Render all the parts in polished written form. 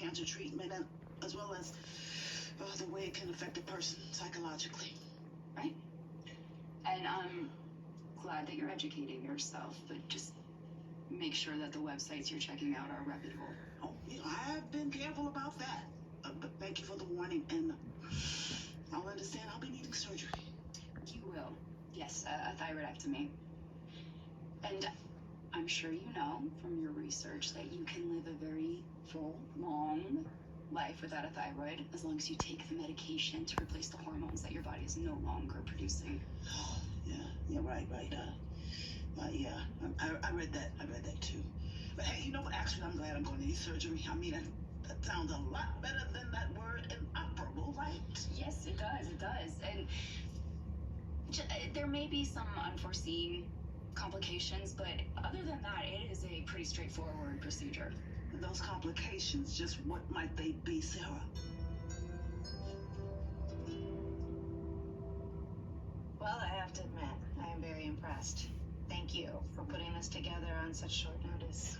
cancer treatment, and as well as the way it can affect a person psychologically. Right? And I'm glad that you're educating yourself, but just make sure that the websites you're checking out are reputable. Oh, I have been careful about that. But thank you for the warning, and I'll understand I'll be needing surgery. You will. Yes, a thyroidectomy. And I'm sure you know from your research that you can live a very full, long life without a thyroid as long as you take the medication to replace the hormones that your body is no longer producing. Yeah, right. Yeah, I read that too. But hey, you know what? Actually, I'm glad I'm going to need surgery. I mean, that sounds a lot better than that word inoperable, right? Yes, it does. And there may be some unforeseen complications, but other than that, it is a pretty straightforward procedure. Those complications, just what might they be, Sarah? Well, I have to admit, I am very impressed. Thank you for putting this together on such short notice.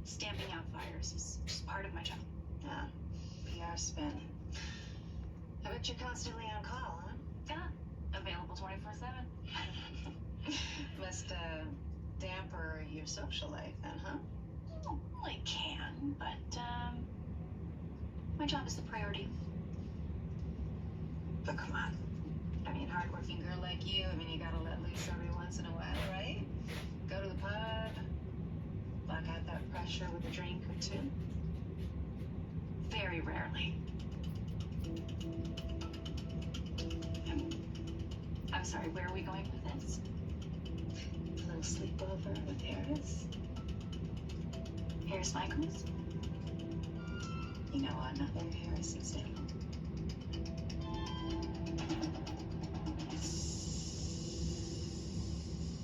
Stamping out fires is just part of my job. Yeah, PR spin. I bet you're constantly on call, huh? Yeah, available 24/7. Must, damper your social life then, huh? Well, it can, but, my job is the priority. But come on. I mean, hardworking girl like you, you gotta let loose every once in a while, right? Go to the pub, block out that pressure with a drink or two. Very rarely. I'm sorry, where are we going with this? A little sleepover with Harris? Harris Michaels? You know another Harris example.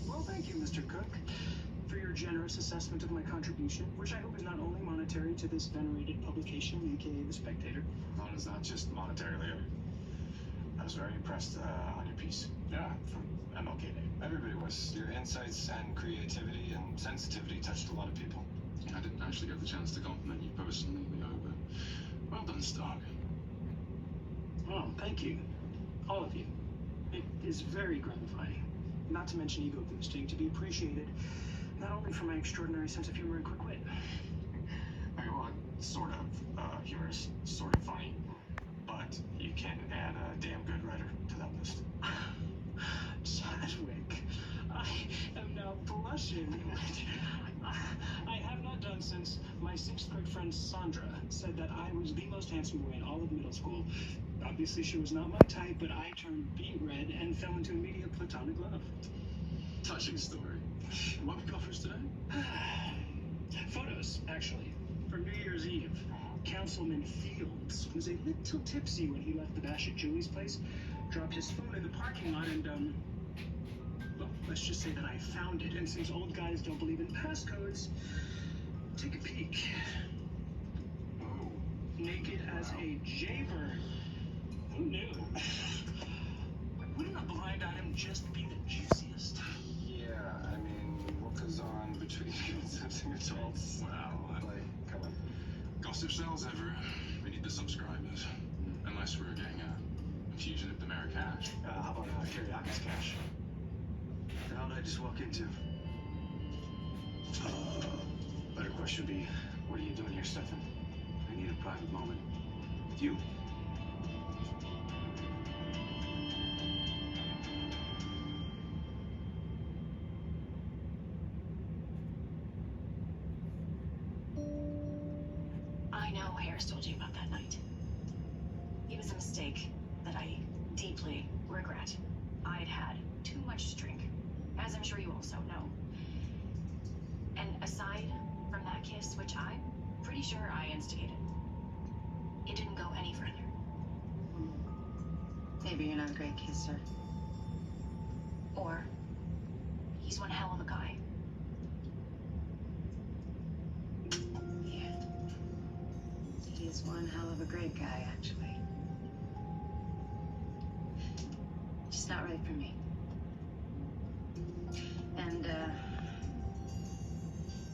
Well, thank you, Mr. Cook, for your generous assessment of my contribution, which I hope is not only monetary to this venerated publication, aka The Spectator. No, it's not just monetarily. I was very impressed on your piece. Yeah, from MLK Day. Everybody was. Your insights and creativity and sensitivity touched a lot of people. I didn't actually get the chance to compliment you personally, Leo, but well done, Stark. Oh, thank you. All of you. It is very gratifying, not to mention ego boosting, to be appreciated, not only for my extraordinary sense of humor and quick wit. Well, sort of humorous, sort of funny, but you can add a damn good writer to that list. Chadwick, I am now blushing. I have not done since my 6th grade friend Sandra said that I was the most handsome boy in all of middle school. Obviously, she was not my type, but I turned beet red and fell into immediate platonic love. Touching story. What we got for us today? Photos, actually, for New Year's Eve. Councilman Fields was a little tipsy when he left the bash at Julie's place, dropped his phone in the parking lot, and, well, let's just say that I found it, and since old guys don't believe in passcodes, take a peek. Oh. Naked as a jaybird. Who knew? Wouldn't a blind item just be the juiciest? Yeah, what goes on between consenting adults? Wow. Come on. Gossip sells everywhere. We need the subscribers. Unless we're getting a infusion of the Marrakesh. How about Kiriakis Cash? The hell did I just walk into? Better question would be, what are you doing here, Stefan? I need a private moment with you. I know Harris told you about that night. It was a mistake that I deeply regret. I'd had too much to drink, as I'm sure you also know. And aside from that kiss, which I'm pretty sure I instigated, it didn't go any further. Maybe you're not a great kisser. Or he's one hell of a guy. Yeah. He's one hell of a great guy, actually. Just not right for me. And,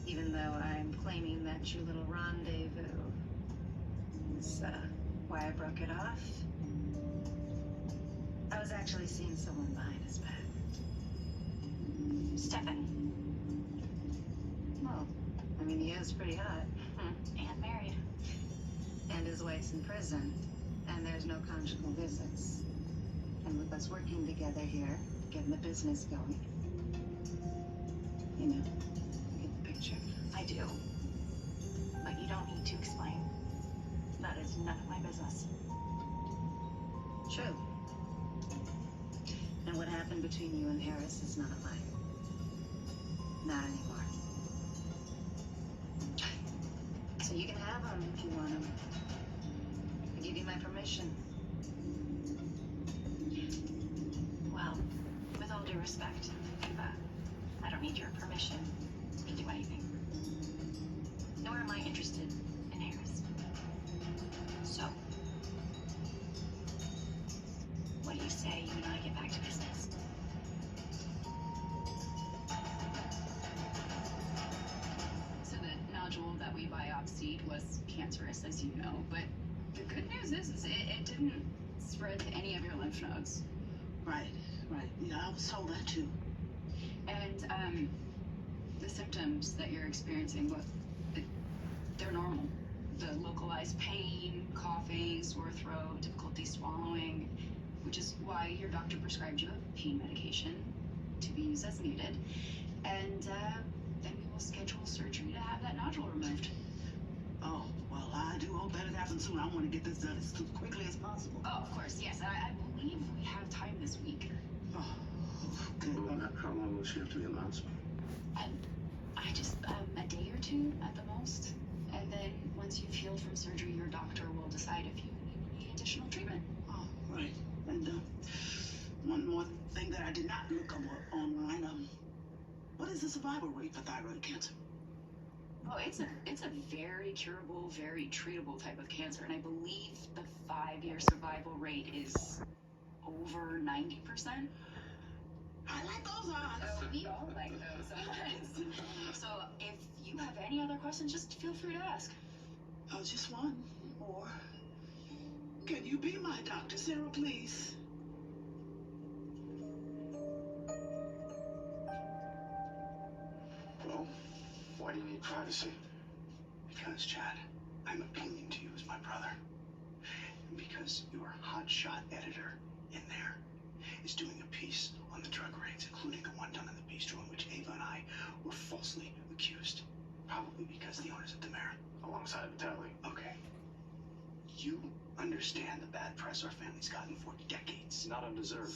even though I'm claiming that your little rendezvous why I broke it off? I was actually seeing someone behind his back. Stefan. Well, I mean, he is pretty hot. And married. And his wife's in prison. And there's no conjugal visits. And with us working together here, getting the business going. You know, you get the picture. I do. But you don't need to explain. That is none of my business. True. And what happened between you and Harris is none of mine. Not anymore. So you can have him if you want him. I give you my permission. Well, with all due respect, Eva, I don't need your permission to do anything. Nor am I interested in Harris. So, what do you say you and I get back to business? So the nodule that we biopsied was cancerous, as you know, but the good news is it didn't spread to any of your lymph nodes. Right. Yeah, I was told that too. And the symptoms that you're experiencing, they're normal. The localized pain, coughing, sore throat, difficulty swallowing, which is why your doctor prescribed you a pain medication to be used as needed. And then we will schedule surgery to have that nodule removed. Oh, well, I do hope that it happens soon. I want to get this done as quickly as possible. Oh, of course, yes. I believe we have time this week. Oh, good. Well, how long will she have to be in the hospital? I just, a day or two at the most. And then once you've healed from surgery, your doctor will decide if you need any additional treatment. Oh, right. And one more thing that I did not look up online. What is the survival rate for thyroid cancer? Well, it's a very curable, very treatable type of cancer, and I believe the 5-year survival rate is over 90%. I like those odds. Oh, we all like those odds. So if you have any other questions, just feel free to ask. Just one. Or can you be my doctor, Sarah, please? Well, why do you need privacy? Because, Chad, I'm appealing to you as my brother. And because your hotshot editor in there is doing a piece on the drug raids, including the one done in the bistro in which Ava and I were falsely accused. Probably because the owners of Tamara, Alongside Vitaly. okay. You understand the bad press our family's gotten for decades. Not undeserved.